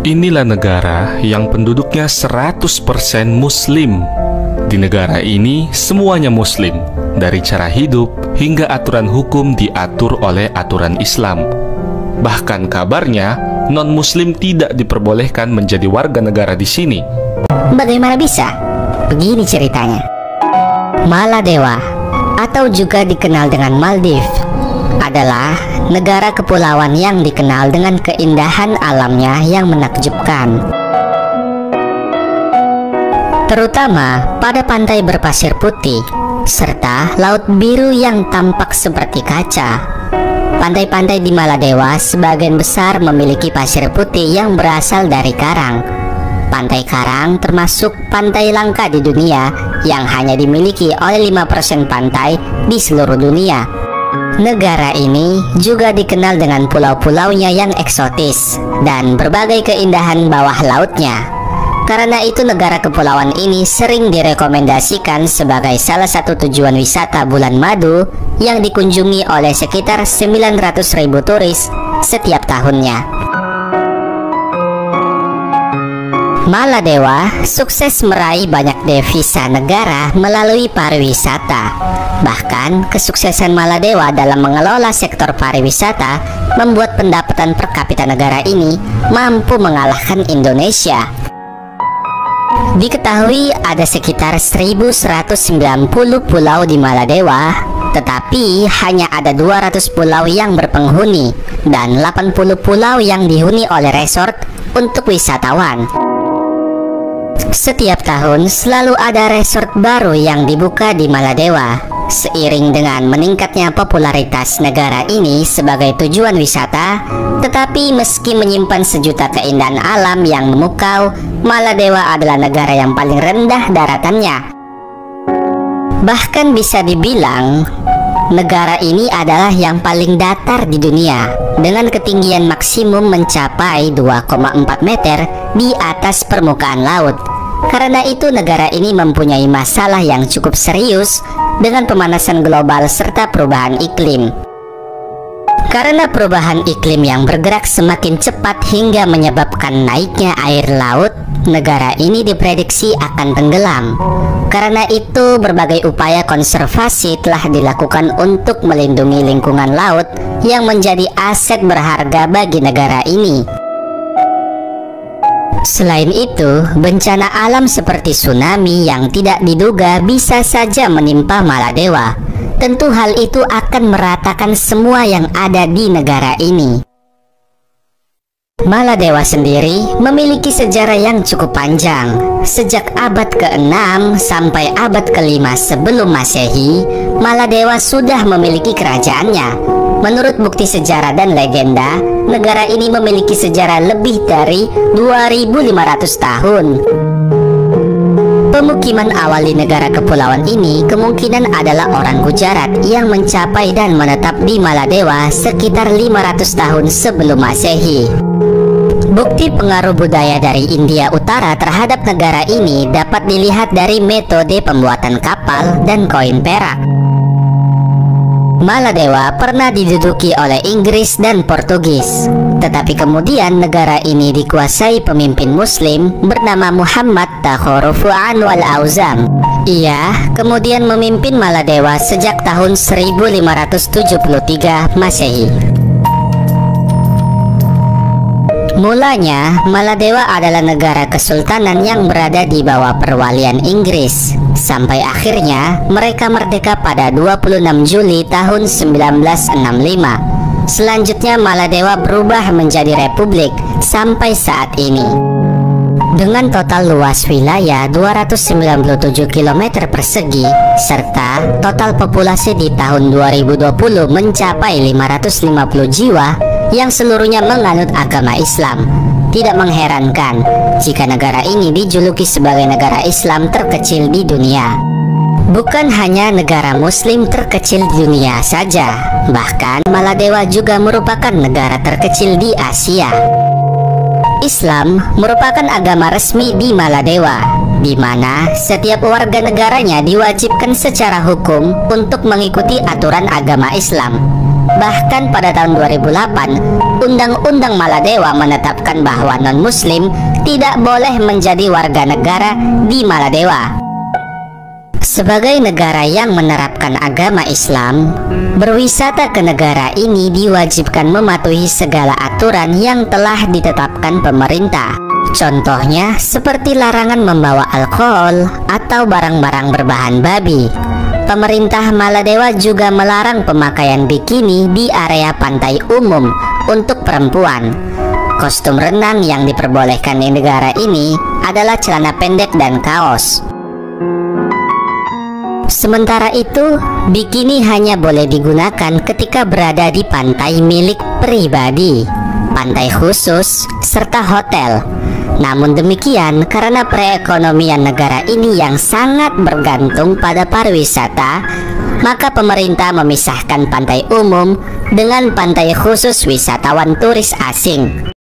Inilah negara yang penduduknya 100% Muslim. Di negara ini semuanya Muslim, dari cara hidup hingga aturan hukum diatur oleh aturan Islam. Bahkan kabarnya, non-Muslim tidak diperbolehkan menjadi warga negara di sini. Bagaimana bisa? Begini ceritanya. Maladewa, atau juga dikenal dengan Maldives, adalah negara kepulauan yang dikenal dengan keindahan alamnya yang menakjubkan. Terutama pada pantai berpasir putih, serta laut biru yang tampak seperti kaca. Pantai-pantai di Maladewa sebagian besar memiliki pasir putih yang berasal dari karang. Pantai karang termasuk pantai langka di dunia yang hanya dimiliki oleh 5% pantai di seluruh dunia. Negara ini juga dikenal dengan pulau-pulaunya yang eksotis dan berbagai keindahan bawah lautnya. Karena itu negara kepulauan ini sering direkomendasikan sebagai salah satu tujuan wisata bulan madu yang dikunjungi oleh sekitar 900.000 turis setiap tahunnya. Maladewa sukses meraih banyak devisa negara melalui pariwisata. Bahkan kesuksesan Maladewa dalam mengelola sektor pariwisata membuat pendapatan per kapita negara ini mampu mengalahkan Indonesia. Diketahui ada sekitar 1.190 pulau di Maladewa, tetapi hanya ada 200 pulau yang berpenghuni dan 80 pulau yang dihuni oleh resort untuk wisatawan. Setiap tahun selalu ada resort baru yang dibuka di Maladewa. Seiring dengan meningkatnya popularitas negara ini sebagai tujuan wisata, tetapi meski menyimpan sejuta keindahan alam yang memukau, Maladewa adalah negara yang paling rendah daratannya. Bahkan bisa dibilang, negara ini adalah yang paling datar di dunia, dengan ketinggian maksimum mencapai 2,4 meter di atas permukaan laut. Karena itu negara ini mempunyai masalah yang cukup serius dengan pemanasan global serta perubahan iklim. Karena perubahan iklim yang bergerak semakin cepat hingga menyebabkan naiknya air laut, negara ini diprediksi akan tenggelam. Karena itu berbagai upaya konservasi telah dilakukan untuk melindungi lingkungan laut yang menjadi aset berharga bagi negara ini. Selain itu, bencana alam seperti tsunami yang tidak diduga bisa saja menimpa Maladewa. Tentu hal itu akan meratakan semua yang ada di negara ini. Maladewa sendiri memiliki sejarah yang cukup panjang. Sejak abad ke-6 sampai abad ke-5 sebelum Masehi, Maladewa sudah memiliki kerajaannya. Menurut bukti sejarah dan legenda, negara ini memiliki sejarah lebih dari 2.500 tahun. Pemukiman awal di negara kepulauan ini kemungkinan adalah orang Gujarat yang mencapai dan menetap di Maladewa sekitar 500 tahun sebelum Masehi. Bukti pengaruh budaya dari India Utara terhadap negara ini dapat dilihat dari metode pembuatan kapal dan koin perak. Maladewa pernah diduduki oleh Inggris dan Portugis, tetapi kemudian negara ini dikuasai pemimpin Muslim bernama Muhammad Takhorufu'an wal-Auzam. Ia kemudian memimpin Maladewa sejak tahun 1573 Masehi. Mulanya, Maladewa adalah negara kesultanan yang berada di bawah perwalian Inggris. Sampai akhirnya mereka merdeka pada 26 Juli tahun 1965. Selanjutnya Maladewa berubah menjadi republik sampai saat ini. Dengan total luas wilayah 297 km persegi serta total populasi di tahun 2020 mencapai 550 jiwa yang seluruhnya menganut agama Islam. Tidak mengherankan jika negara ini dijuluki sebagai negara Islam terkecil di dunia. Bukan hanya negara Muslim terkecil di dunia saja, bahkan Maladewa juga merupakan negara terkecil di Asia. Islam merupakan agama resmi di Maladewa, di mana setiap warga negaranya diwajibkan secara hukum untuk mengikuti aturan agama Islam. Bahkan pada tahun 2008, Undang-Undang Maladewa menetapkan bahwa non-muslim tidak boleh menjadi warga negara di Maladewa. Sebagai negara yang menerapkan agama Islam, berwisata ke negara ini diwajibkan mematuhi segala aturan yang telah ditetapkan pemerintah. Contohnya seperti larangan membawa alkohol atau barang-barang berbahan babi. Pemerintah Maladewa juga melarang pemakaian bikini di area pantai umum untuk perempuan. Kostum renang yang diperbolehkan di negara ini adalah celana pendek dan kaos. Sementara itu, bikini hanya boleh digunakan ketika berada di pantai milik pribadi, pantai khusus, serta hotel. Namun demikian, karena perekonomian negara ini yang sangat bergantung pada pariwisata, maka pemerintah memisahkan pantai umum dengan pantai khusus wisatawan turis asing.